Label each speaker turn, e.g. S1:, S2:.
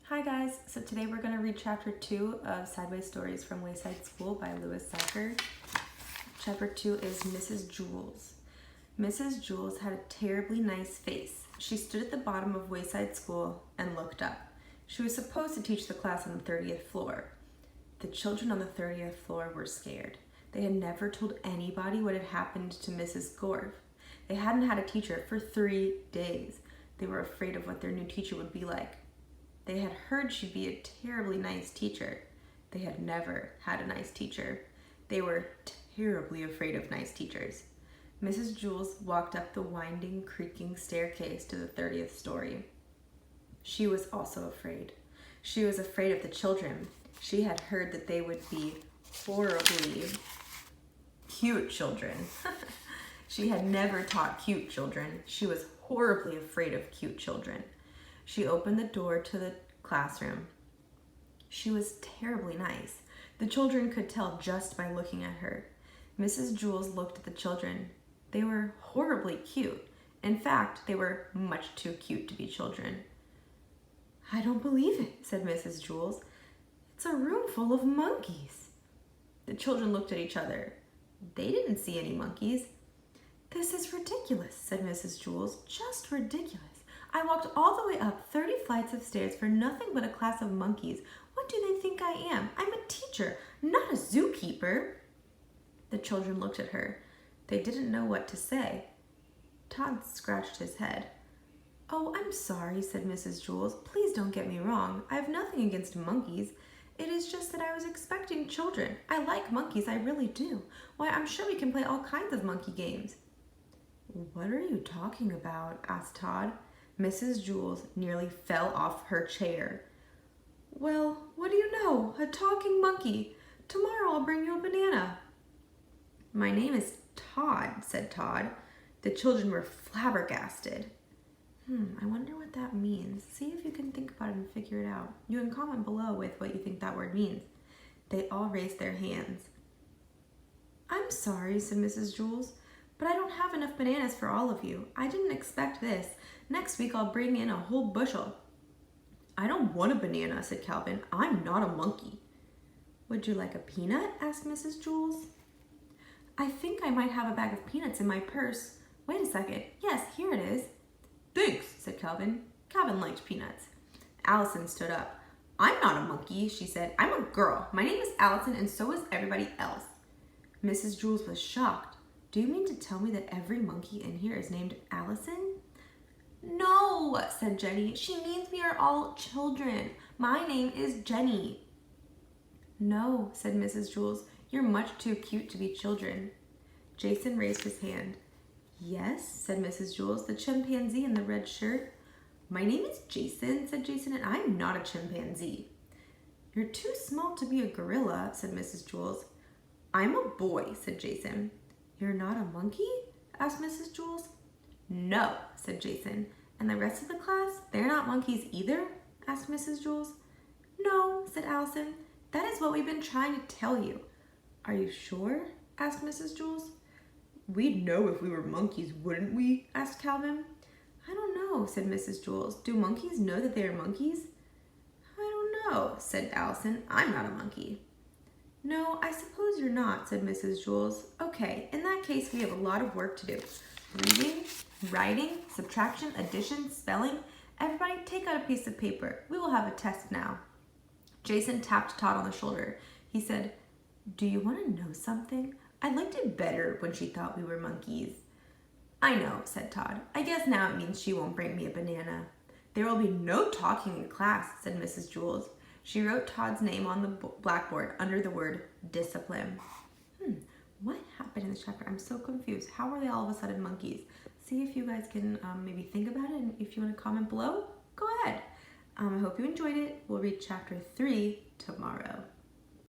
S1: Hi guys, so today we're going to read chapter 2 of Sideways Stories from Wayside School by Sachar. Chapter 2 is Mrs. Jules. Mrs. Jules had a terribly nice face. She stood at the bottom of Wayside School and looked up. She was supposed to teach the class on the 30th floor. The children on the 30th floor were scared. They had never told anybody what had happened to Mrs. Gore. They hadn't had a teacher for 3 days. They were afraid of what their new teacher would be like. They had heard she'd be a terribly nice teacher. They had never had a nice teacher. They were terribly afraid of nice teachers. Mrs. Jules walked up the winding, creaking staircase to the 30th story. She was also afraid. She was afraid of the children. She had heard that they would be horribly cute children. She had never taught cute children. She was horribly afraid of cute children. She opened the door to the classroom. She was terribly nice. The children could tell just by looking at her. Mrs. Jules looked at the children. They were horribly cute. In fact, they were much too cute to be children. "I don't believe it," said Mrs. Jules. "It's a room full of monkeys." The children looked at each other. They didn't see any monkeys. "This is ridiculous," said Mrs. Jules. "Just ridiculous. I walked all the way up 30 flights of stairs for nothing but a class of monkeys. What do they think I am? I'm a teacher, not a zookeeper." The children looked at her. They didn't know what to say. Todd scratched his head. "Oh, I'm sorry," said Mrs. Jules. "Please don't get me wrong. I have nothing against monkeys. It is just that I was expecting children. I like monkeys, I really do. Why, I'm sure we can play all kinds of monkey games." "What are you talking about?" asked Todd. Mrs. Jules nearly fell off her chair. "Well, what do you know? A talking monkey. Tomorrow I'll bring you a banana." "My name is Todd," said Todd. The children were flabbergasted. I wonder what that means. See if you can think about it and figure it out. You can comment below with what you think that word means. They all raised their hands. "I'm sorry," said Mrs. Jules, "but I don't have enough bananas for all of you. I didn't expect this. Next week I'll bring in a whole bushel." "I don't want a banana," said Calvin. "I'm not a monkey." "Would you like a peanut?" asked Mrs. Jules. "I think I might have a bag of peanuts in my purse. Wait a second. Yes, here it is." "Thanks," said Calvin. Calvin liked peanuts. Allison stood up. "I'm not a monkey," she said. "I'm a girl. My name is Allison and so is everybody else." Mrs. Jules was shocked. "Do you mean to tell me that every monkey in here is named Allison?" "No," said Jenny. "She means we are all children. My name is Jenny." "No," said Mrs. Jules. "You're much too cute to be children." Jason raised his hand. "Yes," said Mrs. Jules, "the chimpanzee in the red shirt." "My name is Jason," said Jason, "and I'm not a chimpanzee." "You're too small to be a gorilla," said Mrs. Jules. "I'm a boy," said Jason. "You're not a monkey?" asked Mrs. Jules. "No," said Jason. "And the rest of the class, they're not monkeys either?" asked Mrs. Jules. "No," said Allison. "That is what we've been trying to tell you." "Are you sure?" asked Mrs. Jules. "We'd know if we were monkeys, wouldn't we?" asked Calvin. "I don't know," said Mrs. Jules. "Do monkeys know that they are monkeys?" "I don't know," said Allison. "I'm not a monkey." "No, I suppose you're not," said Mrs. Jules. "Okay, in that case, we have a lot of work to do. Reading, writing, subtraction, addition, spelling. Everybody take out a piece of paper. We will have a test now." Jason tapped Todd on the shoulder. He said, "Do you want to know something? I liked it better when she thought we were monkeys." "I know," said Todd. "I guess now it means she won't bring me a banana." "There will be no talking in class," said Mrs. Jules. She wrote Todd's name on the blackboard under the word discipline. What happened in this chapter? I'm so confused. How are they all of a sudden monkeys? See if you guys can maybe think about it, and if you want to comment below, go ahead. I hope you enjoyed it. We'll read chapter 3 tomorrow.